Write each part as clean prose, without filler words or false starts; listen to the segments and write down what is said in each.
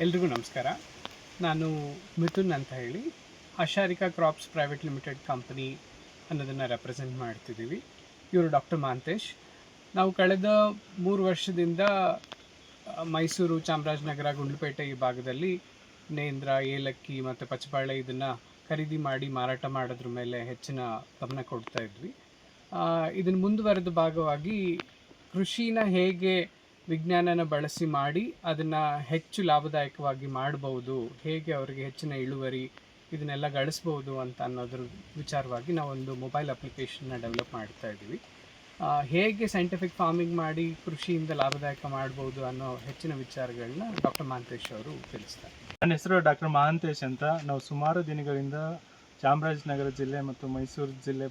ಎಲ್ರಿಗೂ ನಮಸ್ಕಾರ. ನಾನು ಮಿಥುನ್ ಅಂತ ಹೇಳಿ ಆಶಾರಿಕಾ ಕ್ರಾಪ್ಸ್ ಪ್ರೈವೇಟ್ ಲಿಮಿಟೆಡ್ ಕಂಪನಿ ಅನ್ನೋದನ್ನು ರೆಪ್ರೆಸೆಂಟ್ ಮಾಡ್ತಿದ್ದೀವಿ. ಇವರು ಡಾಕ್ಟರ್ ಮಹಾಂತೇಶ್. ನಾವು ಕಳೆದ 3 ವರ್ಷದಿಂದ ಮೈಸೂರು, ಚಾಮರಾಜನಗರ, ಗುಂಡ್ಲುಪೇಟೆ ಈ ಭಾಗದಲ್ಲಿ ನೇಂದ್ರ, ಏಲಕ್ಕಿ ಮತ್ತು ಪಚ್ಚಬಾಳೆ ಇದನ್ನು ಖರೀದಿ ಮಾಡಿ ಮಾರಾಟ ಮಾಡೋದ್ರ ಮೇಲೆ ಹೆಚ್ಚಿನ ಗಮನ ಕೊಡ್ತಾ ಇದ್ವಿ. ಇದನ್ನು ಮುಂದುವರೆದ ಭಾಗವಾಗಿ ಕೃಷಿನ ಹೇಗೆ ವಿಜ್ಞಾನನ ಬಳಸಿ ಮಾಡಿ ಅದನ್ನು ಹೆಚ್ಚು ಲಾಭದಾಯಕವಾಗಿ ಮಾಡ್ಬೋದು, ಹೇಗೆ ಅವರಿಗೆ ಹೆಚ್ಚಿನ ಇಳುವರಿ ಇದನ್ನೆಲ್ಲ ಗಳಿಸ್ಬೋದು ಅಂತ ಅನ್ನೋದ್ರ ವಿಚಾರವಾಗಿ ನಾವೊಂದು ಮೊಬೈಲ್ ಅಪ್ಲಿಕೇಶನ್ನ ಡೆವಲಪ್ ಮಾಡ್ತಾ ಇದ್ದೀವಿ. ಹೇಗೆ ಸೈಂಟಿಫಿಕ್ ಫಾರ್ಮಿಂಗ್ ಮಾಡಿ ಕೃಷಿಯಿಂದ ಲಾಭದಾಯಕ ಮಾಡ್ಬೋದು ಅನ್ನೋ ಹೆಚ್ಚಿನ ವಿಚಾರಗಳನ್ನ ಡಾಕ್ಟರ್ ಮಹಾಂತೇಶ್ ಅವರು ತಿಳಿಸ್ತಾರೆ. ನನ್ನ ಹೆಸರು ಡಾಕ್ಟರ್ ಮಹಾಂತೇಶ್ ಅಂತ. ನಾವು ಸುಮಾರು ದಿನಗಳಿಂದ ಚಾಮರಾಜನಗರ ಜಿಲ್ಲೆ ಮತ್ತು ಮೈಸೂರು ಜಿಲ್ಲೆ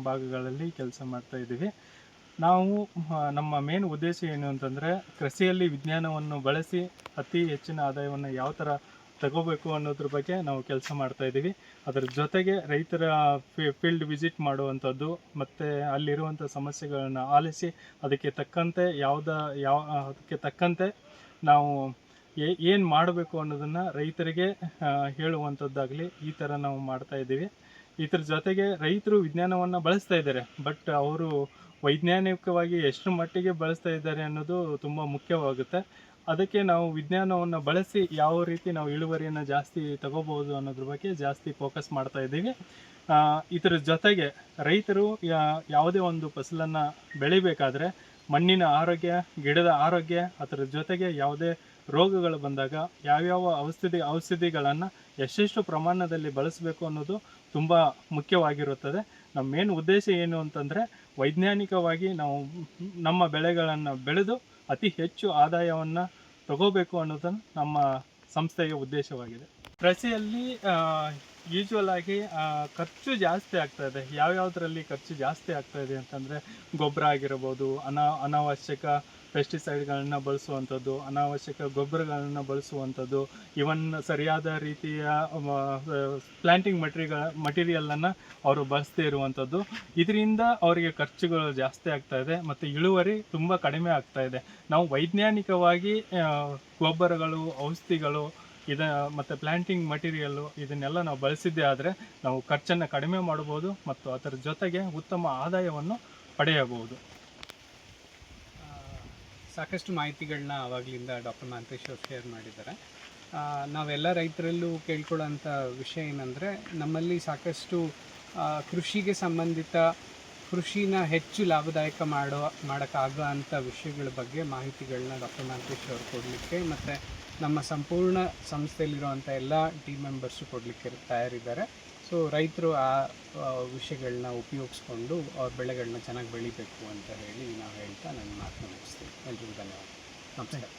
ಭಾಗಗಳಲ್ಲಿ ಕೆಲಸ ಮಾಡ್ತಾ ಇದ್ದೀವಿ. ನಾವು ನಮ್ಮ ಮೇನ್ ಉದ್ದೇಶ ಏನು ಅಂತಂದರೆ, ಕೃಷಿಯಲ್ಲಿ ವಿಜ್ಞಾನವನ್ನು ಬಳಸಿ ಅತಿ ಹೆಚ್ಚಿನ ಆದಾಯವನ್ನು ಯಾವ ಥರ ತಗೋಬೇಕು ಅನ್ನೋದ್ರ ಬಗ್ಗೆ ನಾವು ಕೆಲಸ ಮಾಡ್ತಾ ಇದ್ದೀವಿ. ಅದರ ಜೊತೆಗೆ ರೈತರ ಫೀಲ್ಡ್ ವಿಸಿಟ್ ಮಾಡುವಂಥದ್ದು ಮತ್ತು ಅಲ್ಲಿರುವಂಥ ಸಮಸ್ಯೆಗಳನ್ನು ಆಲಿಸಿ ಅದಕ್ಕೆ ತಕ್ಕಂತೆ ನಾವು ಏನು ಮಾಡಬೇಕು ಅನ್ನೋದನ್ನು ರೈತರಿಗೆ ಹೇಳುವಂಥದ್ದಾಗಲಿ ಈ ಥರ ನಾವು ಮಾಡ್ತಾ ಇದ್ದೀವಿ. ಇದ್ರ ಜೊತೆಗೆ ರೈತರು ವಿಜ್ಞಾನವನ್ನು ಬಳಸ್ತಾ ಇದ್ದಾರೆ, ಬಟ್ ಅವರು ವೈಜ್ಞಾನಿಕವಾಗಿ ಎಷ್ಟು ಮಟ್ಟಿಗೆ ಬಳಸ್ತಾ ಇದ್ದಾರೆ ಅನ್ನೋದು ತುಂಬ ಮುಖ್ಯವಾಗುತ್ತೆ. ಅದಕ್ಕೆ ನಾವು ವಿಜ್ಞಾನವನ್ನು ಬಳಸಿ ಯಾವ ರೀತಿ ನಾವು ಇಳುವರಿಯನ್ನು ಜಾಸ್ತಿ ತಗೋಬೋದು ಅನ್ನೋದ್ರ ಬಗ್ಗೆ ಜಾಸ್ತಿ ಫೋಕಸ್ ಮಾಡ್ತಾ ಇದ್ದೀವಿ. ಇದರ ಜೊತೆಗೆ ರೈತರು ಯಾವುದೇ ಒಂದು ಫಸಲನ್ನು ಬೆಳಿಬೇಕಾದ್ರೆ ಮಣ್ಣಿನ ಆರೋಗ್ಯ, ಗಿಡದ ಆರೋಗ್ಯ, ಅದರ ಜೊತೆಗೆ ಯಾವುದೇ ರೋಗಗಳು ಬಂದಾಗ ಯಾವ್ಯಾವ ಔಷಧಿಗಳನ್ನು ಎಷ್ಟೆಷ್ಟು ಪ್ರಮಾಣದಲ್ಲಿ ಬಳಸಬೇಕು ಅನ್ನೋದು ತುಂಬ ಮುಖ್ಯವಾಗಿರುತ್ತದೆ. ನಮ್ಮ ಮೇನ್ ಉದ್ದೇಶ ಏನು ಅಂತಂದರೆ, ವೈಜ್ಞಾನಿಕವಾಗಿ ನಾವು ನಮ್ಮ ಬೆಳೆಗಳನ್ನು ಬೆಳೆದು ಅತಿ ಹೆಚ್ಚು ಆದಾಯವನ್ನು ತಗೋಬೇಕು ಅನ್ನೋದನ್ನು ನಮ್ಮ ಸಂಸ್ಥೆಯ ಉದ್ದೇಶವಾಗಿದೆ. ಕೃಷಿಯಲ್ಲಿ ಯೂಶ್ವಲ್ ಆಗಿ ಖರ್ಚು ಜಾಸ್ತಿ ಆಗ್ತಾಯಿದೆ. ಯಾವ್ಯಾವುದರಲ್ಲಿ ಖರ್ಚು ಜಾಸ್ತಿ ಆಗ್ತಾಯಿದೆ ಅಂತಂದರೆ, ಗೊಬ್ಬರ ಆಗಿರ್ಬೋದು, ಅನಾವಶ್ಯಕ ಪೆಸ್ಟಿಸೈಡ್ಗಳನ್ನ ಬಳಸುವಂಥದ್ದು, ಅನಾವಶ್ಯಕ ಗೊಬ್ಬರಗಳನ್ನು ಬಳಸುವಂಥದ್ದು, ಇವನ್ ಸರಿಯಾದ ರೀತಿಯ ಪ್ಲ್ಯಾಂಟಿಂಗ್ ಮಟೀರಿಯಲನ್ನು ಅವರು ಬಳಸದೇ ಇರುವಂಥದ್ದು. ಇದರಿಂದ ಅವರಿಗೆ ಖರ್ಚುಗಳು ಜಾಸ್ತಿ ಆಗ್ತಾಯಿದೆ ಮತ್ತು ಇಳುವರಿ ತುಂಬ ಕಡಿಮೆ ಆಗ್ತಾಯಿದೆ. ನಾವು ವೈಜ್ಞಾನಿಕವಾಗಿ ಗೊಬ್ಬರಗಳು, ಔಷಧಿಗಳು ಮತ್ತು ಪ್ಲ್ಯಾಂಟಿಂಗ್ ಮಟೀರಿಯಲ್ಲು ಇದನ್ನೆಲ್ಲ ನಾವು ಬಳಸಿದ್ದೇ ಆದರೆ ನಾವು ಖರ್ಚನ್ನು ಕಡಿಮೆ ಮಾಡ್ಬೋದು ಮತ್ತು ಅದರ ಜೊತೆಗೆ ಉತ್ತಮ ಆದಾಯವನ್ನು ಪಡೆಯಬಹುದು. ಸಾಕಷ್ಟು ಮಾಹಿತಿಗಳನ್ನ ಆವಾಗಲಿಂದ ಡಾಕ್ಟರ್ ಮಹಾಂತೇಶ್ ಅವರು ಶೇರ್ ಮಾಡಿದ್ದಾರೆ. ನಾವೆಲ್ಲ ರೈತರಲ್ಲೂ ಕೇಳ್ಕೊಳ್ಳೋಂಥ ವಿಷಯ ಏನಂದರೆ, ನಮ್ಮಲ್ಲಿ ಸಾಕಷ್ಟು ಕೃಷಿಗೆ ಸಂಬಂಧಿತ ಕೃಷಿನ ಹೆಚ್ಚು ಲಾಭದಾಯಕ ಮಾಡೋಕ್ಕಾಗೋ ಅಂಥ ವಿಷಯಗಳ ಬಗ್ಗೆ ಮಾಹಿತಿಗಳನ್ನ ಡಾಕ್ಟರ್ ಮಹಾಂತೇಶ್ ಅವರು ಕೊಡಲಿಕ್ಕೆ ಮತ್ತು ನಮ್ಮ ಸಂಪೂರ್ಣ ಸಂಸ್ಥೆಯಲ್ಲಿರುವಂಥ ಎಲ್ಲ ಟೀಮ್ ಮೆಂಬರ್ಸು ಕೊಡಲಿಕ್ಕೆ ತಯಾರಿದ್ದಾರೆ. ಸೊ ರೈತರು ಆ ವಿಷಯಗಳನ್ನ ಉಪಯೋಗಿಸ್ಕೊಂಡು ಅವ್ರ ಬೆಳೆಗಳನ್ನ ಚೆನ್ನಾಗಿ ಬೆಳಿಬೇಕು ಅಂತ ಹೇಳಿ ನಾವು ಹೇಳ್ತಾ ನನ್ನ ಮಾತನ್ನ ಮುಗಿಸ್ತೀವಿ. ಎಲ್ರಿಗೂ ಧನ್ಯವಾದ. ನಮಸ್ಕಾರ.